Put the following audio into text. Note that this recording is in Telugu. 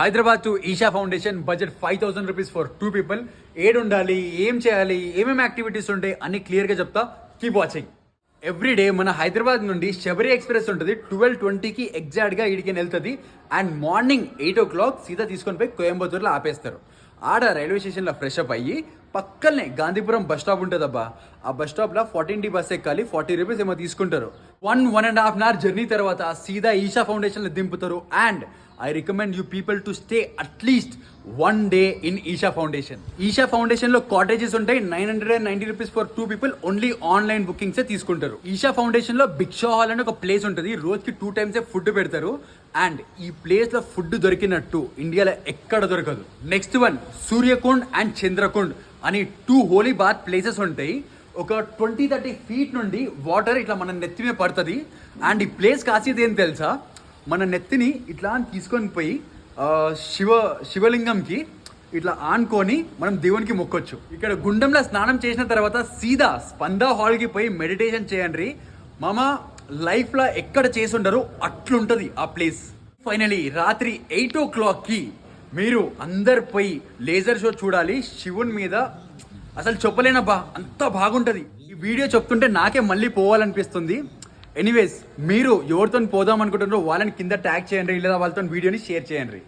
Hyderabad to Isha foundation budget 5,000 rupees for 2 people. ఏడుండాలి, ఏం చేయాలి, ఏమేమి యాక్టివిటీస్ ఉంటాయి అన్ని క్లియర్గా చెప్తా. Keep watching. ఎవ్రీ డే మన హైదరాబాద్ నుండి శబరి ఎక్స్ప్రెస్ ఉంటుంది. 12:20కి ఎగ్జాక్ట్గా ఇడికి వెళ్తుంది. అండ్ మార్నింగ్ 8 o'clock సీదా తీసుకొని పోయి కోయంబత్తూర్లో ఆపేస్తారు. ఆడ రైల్వే స్టేషన్లో ఫ్రెష్ అప్ అయ్యి పక్కనే గాంధీపురం బస్ స్టాప్ ఉంటుంది అబ్బా. ఆ బస్ స్టాప్లో 14D బస్ ఎక్కాలి. 40 రూపీస్ ఏమో తీసుకుంటారు. 1.5 hour జర్నీ తర్వాత సీదా ఈషా ఫౌండేషన్లో దింపుతారు. And I recommend you people to stay at least 1 day in Isha Foundation. Isha Foundation లో కాటేజెస్ ఉంటాయి. 990 rupees for 2 people. Only online బుకింగ్సే తీసుకుంటారు. ఈషా ఫౌండేషన్ లో భిక్షా హాల్ అని ఒక ప్లేస్ ఉంటుంది. రోజుకి 2 times ఫుడ్ పెడతారు. అండ్ ఈ ప్లేస్ లో ఫుడ్ దొరికినట్టు ఇండియాలో ఎక్కడ దొరకదు. నెక్స్ట్ వన్ సూర్యకుండ్ అండ్ చంద్రకుండ్ అని 2 హోలీ బాత్ ప్లేసెస్ ఉంటాయి. ఒక 20-30 feet నుండి వాటర్ ఇట్లా మన నెత్తి మీద పడుతుంది. అండ్ ఈ ప్లేస్ కాసేది ఏం తెలుసా, మన నెత్తిని ఇట్లా తీసుకొని పోయి శివలింగంకి ఇట్లా ఆనుకొని మనం దేవునికి మొక్కొచ్చు. ఇక్కడ గుండంలో స్నానం చేసిన తర్వాత సీదా స్పంద హాల్కి పోయి మెడిటేషన్ చేయండి. మామ లైఫ్లో ఎక్కడ చేసి ఉండరు అట్లుంటుంది ఆ ప్లేస్. ఫైనలీ రాత్రి 8 o'clockకి మీరు అందరు పోయి లేజర్ షో చూడాలి శివుని మీద. అసలు చెప్పలేనబ్బా, అంత బాగుంటుంది. ఈ వీడియో చెప్తుంటే నాకే మళ్ళీ పోవాలనిపిస్తుంది. ఎనీవేస్, మీరు ఎవరితో పోదాం అనుకుంటున్నారో వాళ్ళని కింద ట్యాగ్ చేయండి, లేదా వాళ్ళతో వీడియోని షేర్ చేయండి.